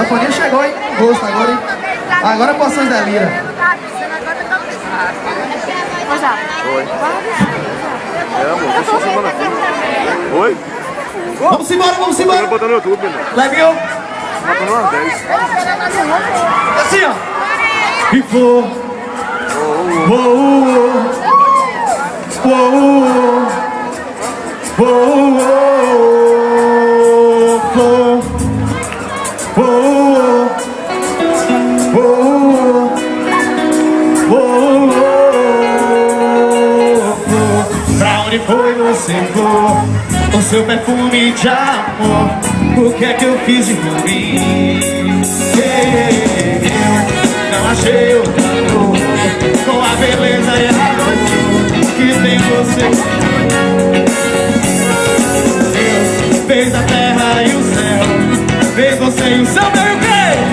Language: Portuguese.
Sanfoninha chegou, hein? Gosto agora, hein? Agora poções da lira. Oi. É, amor, tô semana aqui. Oi? Vamos embora, vamos embora. Eu vou botar no YouTube, meu. Levinho. Bota no 10. Assim, ó. E vou. Pra onde foi você for? O seu perfume de amor, o que é que eu fiz de ruim? Eu não achei outra cor, com a beleza e a dor que tem você. Deus fez a terra e o céu, fez você e o céu, meu bem.